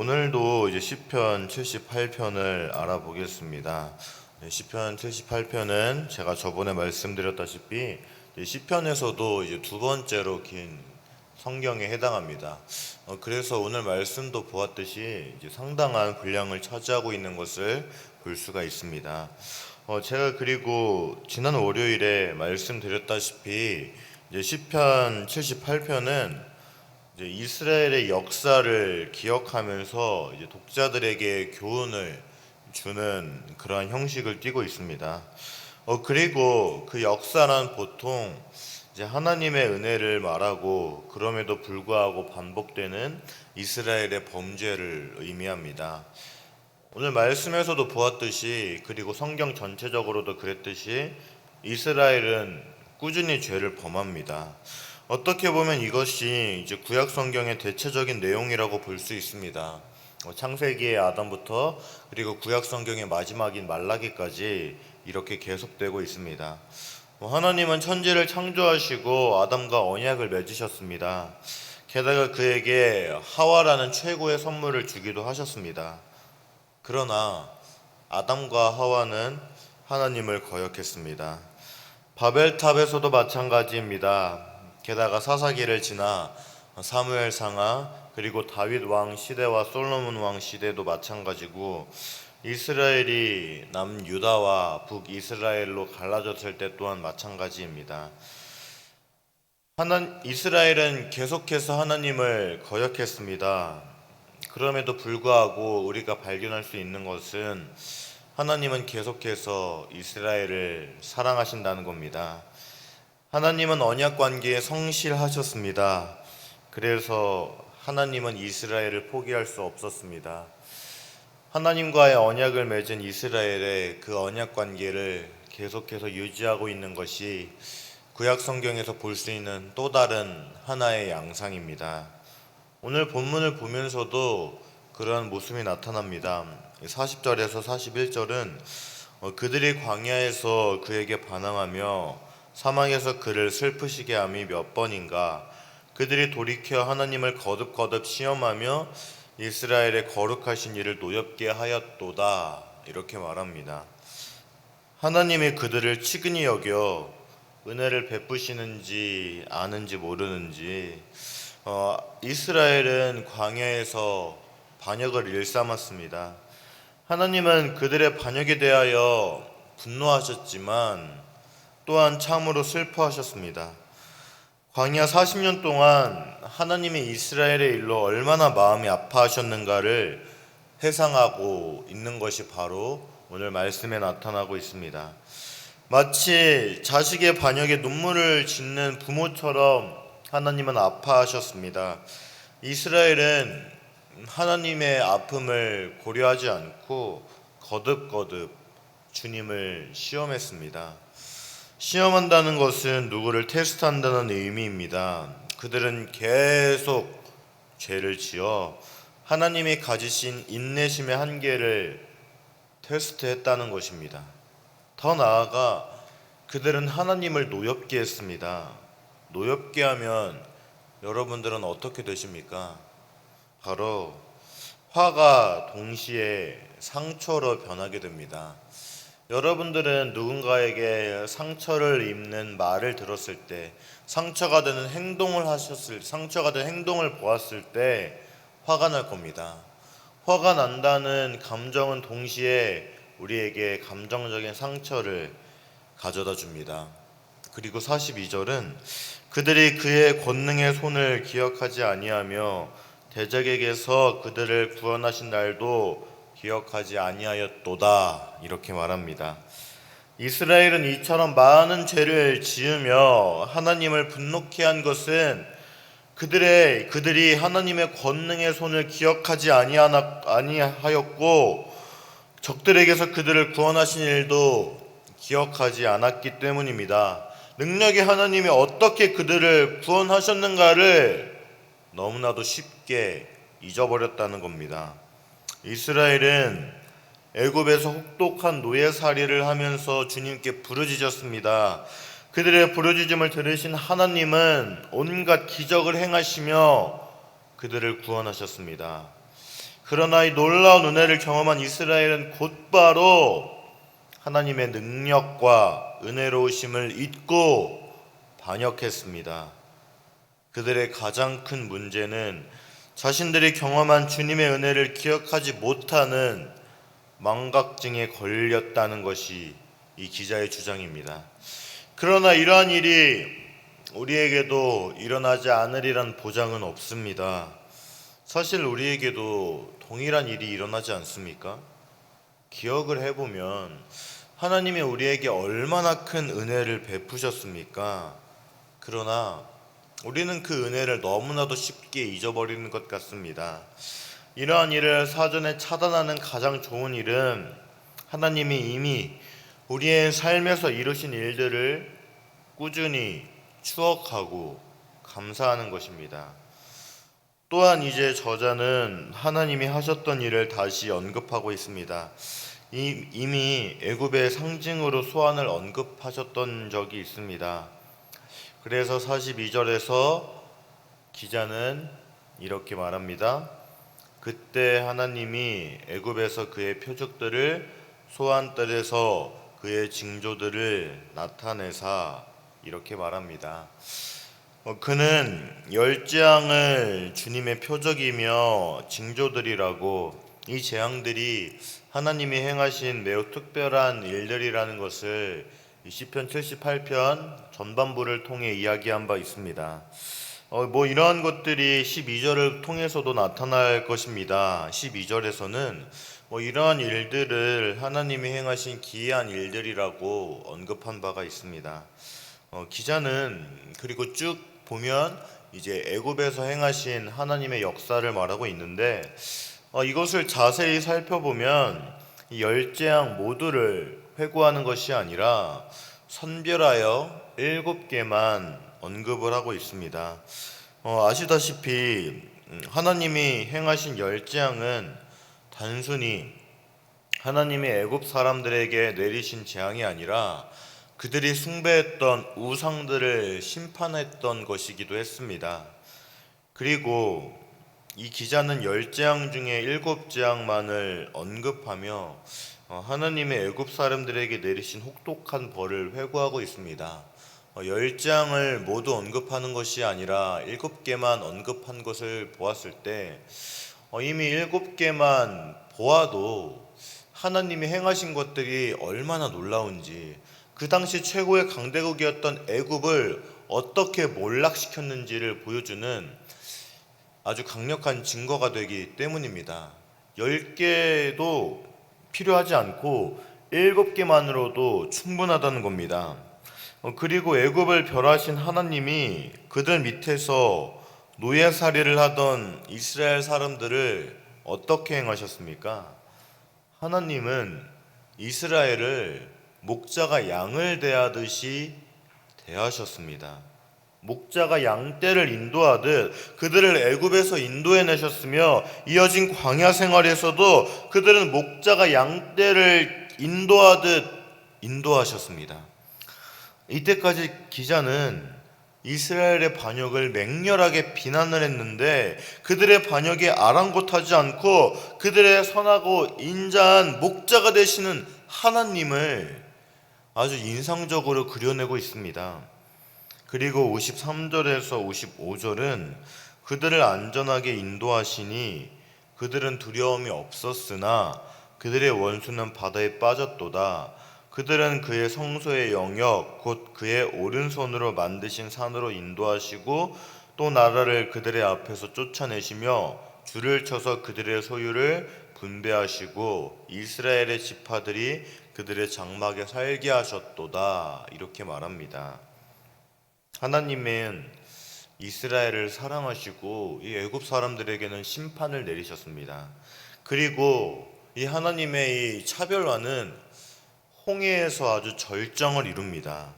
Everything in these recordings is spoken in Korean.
오늘도 이제 시편 78편을 알아보겠습니다. 시편 78편은 제가 저번에 말씀드렸다시피 시편에서도 이제 두 번째로 긴 성경에 해당합니다. 그래서 오늘 말씀도 보았듯이 이제 상당한 분량을 차지하고 있는 것을 볼 수가 있습니다. 제가 그리고 지난 월요일에 말씀드렸다시피 이제 시편 78편은 이제 이스라엘의 역사를 기억하면서 이제 독자들에게 교훈을 주는 그러한 형식을 띠고 있습니다. 그리고 그 역사란 보통 이제 하나님의 은혜를 말하고 그럼에도 불구하고 반복되는 이스라엘의 범죄를 의미합니다. 오늘 말씀에서도 보았듯이 그리고 성경 전체적으로도 그랬듯이 이스라엘은 꾸준히 죄를 범합니다. 어떻게 보면 이것이 이제 구약 성경의 대체적인 내용이라고 볼 수 있습니다. 창세기의 아담부터 그리고 구약 성경의 마지막인 말라기까지 이렇게 계속되고 있습니다. 하나님은 천지를 창조하시고 아담과 언약을 맺으셨습니다. 게다가 그에게 하와라는 최고의 선물을 주기도 하셨습니다. 그러나 아담과 하와는 하나님을 거역했습니다. 바벨탑에서도 마찬가지입니다. 게다가 사사기를 지나 사무엘상하 그리고 다윗 왕 시대와 솔로몬 왕 시대도 마찬가지고 이스라엘이 남유다와 북이스라엘로 갈라졌을 때 또한 마찬가지입니다. 이스라엘은 계속해서 하나님을 거역했습니다. 그럼에도 불구하고 우리가 발견할 수 있는 것은 하나님은 계속해서 이스라엘을 사랑하신다는 겁니다. 하나님은 언약 관계에 성실하셨습니다. 그래서 하나님은 이스라엘을 포기할 수 없었습니다. 하나님과의 언약을 맺은 이스라엘의 그 언약 관계를 계속해서 유지하고 있는 것이 구약 성경에서 볼 수 있는 또 다른 하나의 양상입니다. 오늘 본문을 보면서도 그러한 모습이 나타납니다. 40절에서 41절은 그들이 광야에서 그에게 반항하며 사막에서 그를 슬프시게 함이 몇 번인가. 그들이 돌이켜 하나님을 거듭거듭 시험하며 이스라엘의 거룩하신 이를 노엽게 하였도다. 이렇게 말합니다. 하나님이 그들을 치근히 여겨 은혜를 베푸시는지 아는지 모르는지 이스라엘은 광야에서 반역을 일삼았습니다. 하나님은 그들의 반역에 대하여 분노하셨지만 또한 참으로 슬퍼하셨습니다. 광야 40년 동안 하나님이 이스라엘의 일로 얼마나 마음이 아파하셨는가를 회상하고 있는 것이 바로 오늘 말씀에 나타나고 있습니다. 마치 자식의 반역에 눈물을 짓는 부모처럼 하나님은 아파하셨습니다. 이스라엘은 하나님의 아픔을 고려하지 않고 거듭거듭 주님을 시험했습니다. 시험한다는 것은 누구를 테스트한다는 의미입니다. 그들은 계속 죄를 지어 하나님이 가지신 인내심의 한계를 테스트했다는 것입니다. 더 나아가 그들은 하나님을 노엽게 했습니다. 노엽게 하면 여러분들은 어떻게 되십니까? 바로 화가 동시에 상처로 변하게 됩니다. 여러분들은 누군가에게 상처를 입는 말을 들었을 때, 상처가 되는 행동을 보았을 때 화가 날 겁니다. 화가 난다는 감정은 동시에 우리에게 감정적인 상처를 가져다 줍니다. 그리고 42절은 그들이 그의 권능의 손을 기억하지 아니하며 대적에게서 그들을 구원하신 날도 기억하지 아니하였도다. 이렇게 말합니다. 이스라엘은 이처럼 많은 죄를 지으며 하나님을 분노케 한 것은 그들이 하나님의 권능의 손을 기억하지 아니하였고 적들에게서 그들을 구원하신 일도 기억하지 않았기 때문입니다. 능력의 하나님이 어떻게 그들을 구원하셨는가를 너무나도 쉽게 잊어버렸다는 겁니다. 이스라엘은 애굽에서 혹독한 노예살이를 하면서 주님께 부르짖었습니다. 그들의 부르짖음을 들으신 하나님은 온갖 기적을 행하시며 그들을 구원하셨습니다. 그러나 이 놀라운 은혜를 경험한 이스라엘은 곧바로 하나님의 능력과 은혜로우심을 잊고 반역했습니다. 그들의 가장 큰 문제는 자신들이 경험한 주님의 은혜를 기억하지 못하는 망각증에 걸렸다는 것이 이 기자의 주장입니다. 그러나 이러한 일이 우리에게도 일어나지 않으리란 보장은 없습니다. 사실 우리에게도 동일한 일이 일어나지 않습니까? 기억을 해보면 하나님이 우리에게 얼마나 큰 은혜를 베푸셨습니까? 그러나 우리는 그 은혜를 너무나도 쉽게 잊어버리는 것 같습니다. 이러한 일을 사전에 차단하는 가장 좋은 일은 하나님이 이미 우리의 삶에서 이루신 일들을 꾸준히 추억하고 감사하는 것입니다. 또한 이제 저자는 하나님이 하셨던 일을 다시 언급하고 있습니다. 이미 애굽의 상징으로 소환을 언급하셨던 적이 있습니다. 그래서 42절에서 기자는 이렇게 말합니다. 그때 하나님이 애굽에서 그의 표적들을 소환뜰에서 그의 징조들을 나타내사 이렇게 말합니다. 그는 열 재앙을 주님의 표적이며 징조들이라고, 이 재앙들이 하나님이 행하신 매우 특별한 일들이라는 것을 시편 78편 전반부를 통해 이야기한 바 있습니다. 이러한 것들이 12절을 통해서도 나타날 것입니다. 12절에서는 이러한 일들을 하나님이 행하신 기이한 일들이라고 언급한 바가 있습니다. 기자는 그리고 쭉 보면 이제 애굽에서 행하신 하나님의 역사를 말하고 있는데, 이것을 자세히 살펴보면 이 열 재앙 모두를 회고하는 것이 아니라 선별하여 7개만 언급을 하고 있습니다. 아시다시피 하나님이 행하신 열 재앙은 단순히 하나님이 애굽 사람들에게 내리신 재앙이 아니라 그들이 숭배했던 우상들을 심판했던 것이기도 했습니다. 그리고 이 기자는 10재앙 중에 7재앙만을 언급하며 하나님의 애굽 사람들에게 내리신 혹독한 벌을 회고하고 있습니다. 10재앙을 모두 언급하는 것이 아니라 7개만 언급한 것을 보았을 때 이미 7개만 보아도 하나님이 행하신 것들이 얼마나 놀라운지, 그 당시 최고의 강대국이었던 애굽을 어떻게 몰락시켰는지를 보여주는 아주 강력한 증거가 되기 때문입니다. 10개도 필요하지 않고 7개만으로도 충분하다는 겁니다. 그리고 애굽을 멸하신 하나님이 그들 밑에서 노예살이를 하던 이스라엘 사람들을 어떻게 행하셨습니까? 하나님은 이스라엘을 목자가 양을 대하듯이 대하셨습니다. 목자가 양떼를 인도하듯 그들을 애굽에서 인도해내셨으며, 이어진 광야 생활에서도 그들은 목자가 양떼를 인도하듯 인도하셨습니다. 이때까지 기자는 이스라엘의 반역을 맹렬하게 비난을 했는데, 그들의 반역에 아랑곳하지 않고 그들의 선하고 인자한 목자가 되시는 하나님을 아주 인상적으로 그려내고 있습니다. 그리고 53절에서 55절은 그들을 안전하게 인도하시니 그들은 두려움이 없었으나 그들의 원수는 바다에 빠졌도다. 그들은 그의 성소의 영역 곧 그의 오른손으로 만드신 산으로 인도하시고 또 나라를 그들의 앞에서 쫓아내시며 줄을 쳐서 그들의 소유를 분배하시고 이스라엘의 지파들이 그들의 장막에 살게 하셨도다. 이렇게 말합니다. 하나님은 이스라엘을 사랑하시고 이 애굽 사람들에게는 심판을 내리셨습니다. 그리고 이 하나님의 이 차별화는 홍해에서 아주 절정을 이룹니다.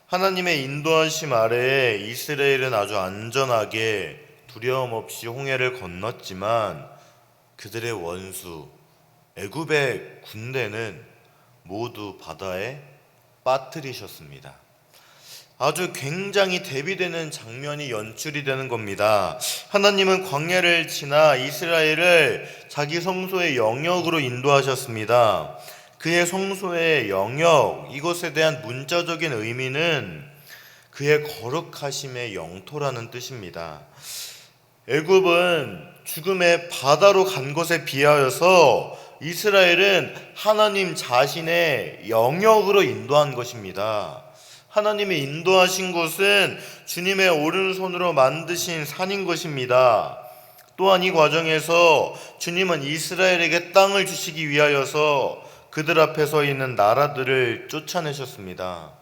하나님의 인도하심 아래에 이스라엘은 아주 안전하게 두려움 없이 홍해를 건넜지만 그들의 원수 애굽의 군대는 모두 바다에 빠뜨리셨습니다. 아주 굉장히 대비되는 장면이 연출이 되는 겁니다. 하나님은 광야를 지나 이스라엘을 자기 성소의 영역으로 인도하셨습니다. 그의 성소의 영역, 이것에 대한 문자적인 의미는 그의 거룩하심의 영토라는 뜻입니다. 애굽은 죽음의 바다로 간 것에 비하여서 이스라엘은 하나님 자신의 영역으로 인도한 것입니다. 하나님이 인도하신 곳은 주님의 오른손으로 만드신 산인 것입니다. 또한 이 과정에서 주님은 이스라엘에게 땅을 주시기 위하여서 그들 앞에 서 있는 나라들을 쫓아내셨습니다.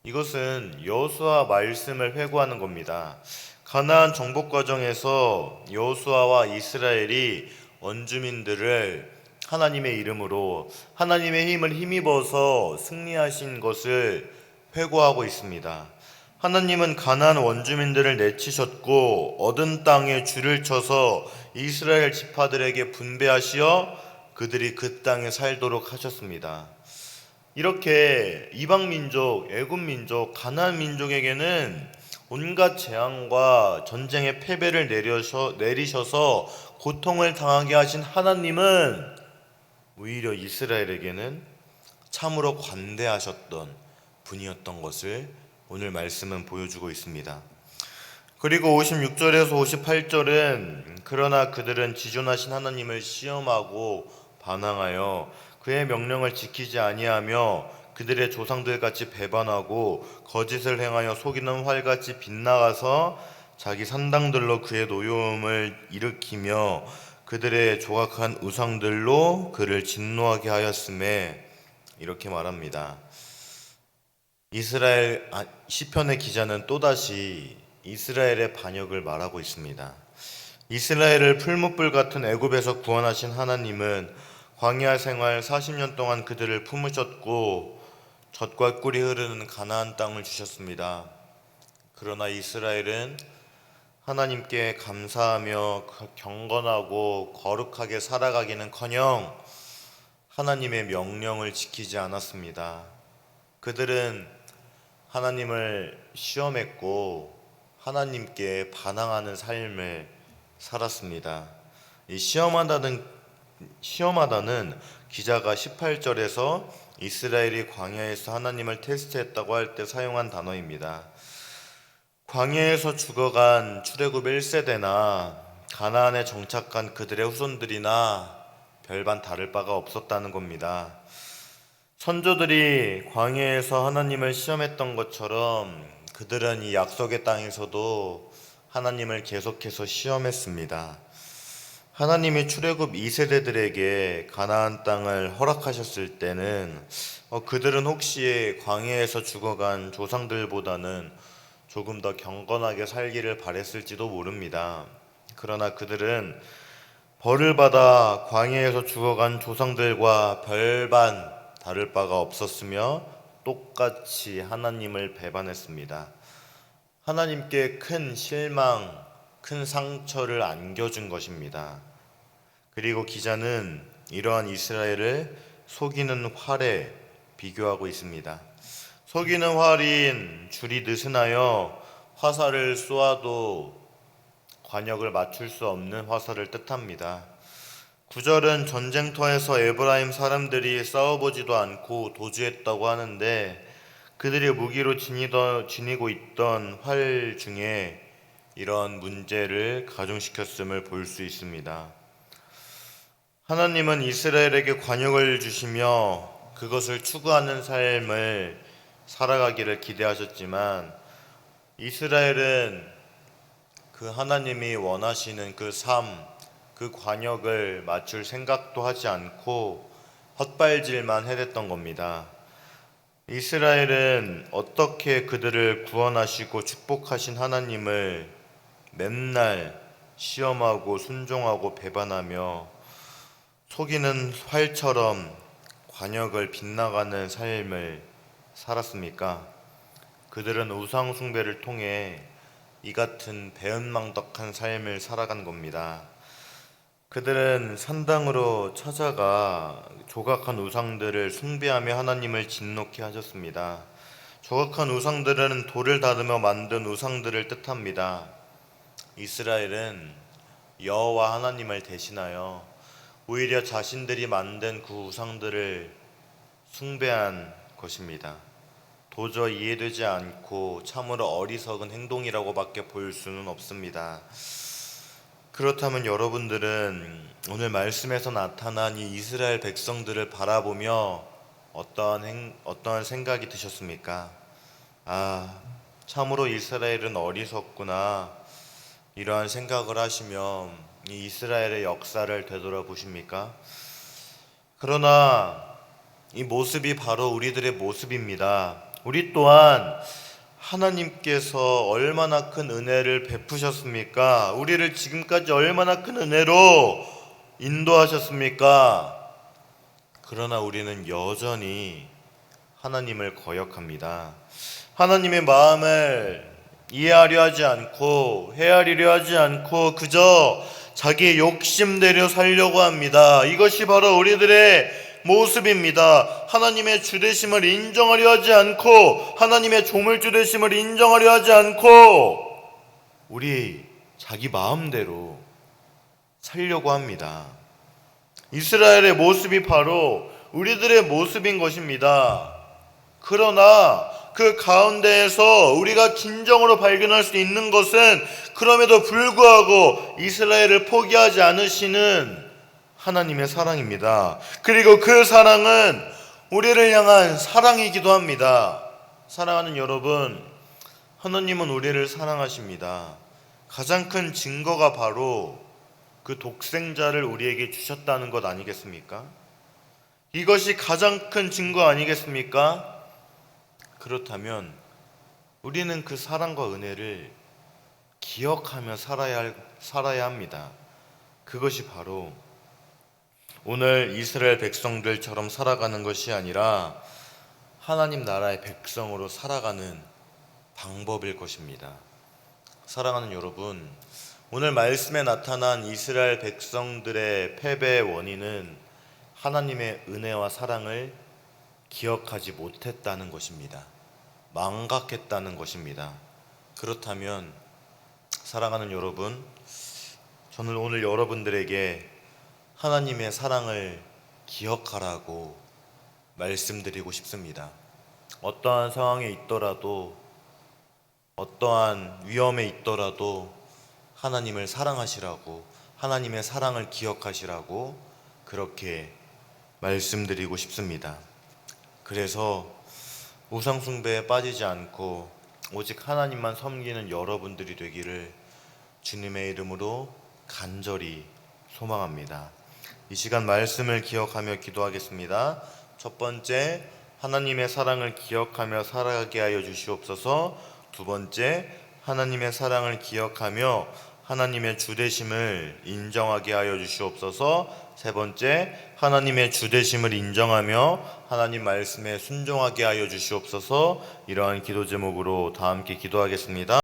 이것은 여호수아 말씀을 회고하는 겁니다. 가나안 정복 과정에서 여호수아와 이스라엘이 원주민들을 하나님의 이름으로 하나님의 힘을 힘입어서 승리하신 것을 회고하고 있습니다. 하나님은 가나안 원주민들을 내치셨고 얻은 땅에 줄을 쳐서 이스라엘 지파들에게 분배하시어 그들이 그 땅에 살도록 하셨습니다. 이렇게 이방 민족, 애굽 민족, 가나안 민족에게는 온갖 재앙과 전쟁의 패배를 내리셔서 고통을 당하게 하신 하나님은 오히려 이스라엘에게는 참으로 관대하셨던 분이었던 것을 오늘 말씀은 보여주고 있습니다. 그리고 56절에서 58절은 그러나 그들은 지존하신 하나님을 시험하고 반항하여 그의 명령을 지키지 아니하며 그들의 조상들같이 배반하고 거짓을 행하여 속이는 활같이 빗나가서 자기 산당들로 그의 노여움을 일으키며 그들의 조각한 우상들로 그를 진노하게 하였음에 이렇게 말합니다. 이스라엘 시편의 기자는 또다시 이스라엘의 반역을 말하고 있습니다. 이스라엘을 풀무불 같은 애굽에서 구원하신 하나님은 광야 생활 40년 동안 그들을 품으셨고 젖과 꿀이 흐르는 가나안 땅을 주셨습니다. 그러나 이스라엘은 하나님께 감사하며 경건하고 거룩하게 살아가기는커녕 하나님의 명령을 지키지 않았습니다. 그들은 하나님을 시험했고 하나님께 반항하는 삶을 살았습니다. 이 시험하다는 기자가 18절에서 이스라엘이 광야에서 하나님을 테스트했다고 할 때 사용한 단어입니다. 광야에서 죽어간 출애굽 1세대나 가나안에 정착한 그들의 후손들이나 별반 다를 바가 없었다는 겁니다. 선조들이 광야에서 하나님을 시험했던 것처럼 그들은 이 약속의 땅에서도 하나님을 계속해서 시험했습니다. 하나님이 출애굽 2세대들에게 가나안 땅을 허락하셨을 때는 그들은 혹시 광야에서 죽어간 조상들보다는 조금 더 경건하게 살기를 바랬을지도 모릅니다. 그러나 그들은 벌을 받아 광야에서 죽어간 조상들과 별반 다를 바가 없었으며 똑같이 하나님을 배반했습니다. 하나님께 큰 실망, 큰 상처를 안겨준 것입니다. 그리고 기자는 이러한 이스라엘을 속이는 활에 비교하고 있습니다. 속이는 활인 줄이 느슨하여 화살을 쏘아도 관역을 맞출 수 없는 화살을 뜻합니다. 9절은 전쟁터에서 에브라임 사람들이 싸워보지도 않고 도주했다고 하는데 그들이 무기로 지니고 있던 활 중에 이런 문제를 가중시켰음을 볼 수 있습니다. 하나님은 이스라엘에게 관역을 주시며 그것을 추구하는 삶을 살아가기를 기대하셨지만 이스라엘은 그 하나님이 원하시는 그 삶, 그 관역을 맞출 생각도 하지 않고 헛발질만 해댔던 겁니다. 이스라엘은 어떻게 그들을 구원하시고 축복하신 하나님을 맨날 시험하고 순종하고 배반하며 속이는 활처럼 관역을 빗나가는 삶을 살았습니까? 그들은 우상 숭배를 통해 이 같은 배은망덕한 삶을 살아간 겁니다. 그들은 산당으로 찾아가 조각한 우상들을 숭배하며 하나님을 진노케 하셨습니다. 조각한 우상들은 돌을 다듬어 만든 우상들을 뜻합니다. 이스라엘은 여호와 하나님을 대신하여 오히려 자신들이 만든 그 우상들을 숭배한 것입니다. 도저히 이해되지 않고 참으로 어리석은 행동이라고밖에 볼 수는 없습니다. 그렇다면 여러분들은 오늘 말씀에서 나타난 이 이스라엘 백성들을 바라보며 어떠한 생각이 드셨습니까? 아, 참으로 이스라엘은 어리석구나, 이러한 생각을 하시며 이 이스라엘의 역사를 되돌아보십니까? 그러나 이 모습이 바로 우리들의 모습입니다. 우리 또한 하나님께서 얼마나 큰 은혜를 베푸셨습니까? 우리를 지금까지 얼마나 큰 은혜로 인도하셨습니까? 그러나 우리는 여전히 하나님을 거역합니다. 하나님의 마음을 이해하려 하지 않고 헤아리려 하지 않고 그저 자기의 욕심대로 살려고 합니다. 이것이 바로 우리들의 모습입니다. 하나님의 주되심을 인정하려 하지 않고 하나님의 조물주되심을 인정하려 하지 않고 우리 자기 마음대로 살려고 합니다. 이스라엘의 모습이 바로 우리들의 모습인 것입니다. 그러나 그 가운데에서 우리가 진정으로 발견할 수 있는 것은 그럼에도 불구하고 이스라엘을 포기하지 않으시는 하나님의 사랑입니다. 그리고 그 사랑은 우리를 향한 사랑이기도 합니다. 사랑하는 여러분, 하나님은 우리를 사랑하십니다. 가장 큰 증거가 바로 그 독생자를 우리에게 주셨다는 것 아니겠습니까? 이것이 가장 큰 증거 아니겠습니까? 그렇다면 우리는 그 사랑과 은혜를 기억하며 살아야 합니다. 그것이 바로 오늘 이스라엘 백성들처럼 살아가는 것이 아니라 하나님 나라의 백성으로 살아가는 방법일 것입니다. 사랑하는 여러분, 오늘 말씀에 나타난 이스라엘 백성들의 패배의 원인은 하나님의 은혜와 사랑을 기억하지 못했다는 것입니다. 망각했다는 것입니다. 그렇다면 사랑하는 여러분, 저는 오늘 여러분들에게 하나님의 사랑을 기억하라고 말씀드리고 싶습니다. 어떠한 상황에 있더라도, 어떠한 위험에 있더라도 하나님을 사랑하시라고, 하나님의 사랑을 기억하시라고 그렇게 말씀드리고 싶습니다. 그래서 우상 숭배에 빠지지 않고 오직 하나님만 섬기는 여러분들이 되기를 주님의 이름으로 간절히 소망합니다. 이 시간 말씀을 기억하며 기도하겠습니다. 첫 번째, 하나님의 사랑을 기억하며 살아가게 하여 주시옵소서. 두 번째, 하나님의 사랑을 기억하며 하나님의 주되심을 인정하게 하여 주시옵소서. 세 번째, 하나님의 주되심을 인정하며 하나님 말씀에 순종하게 하여 주시옵소서. 이러한 기도 제목으로 다 함께 기도하겠습니다.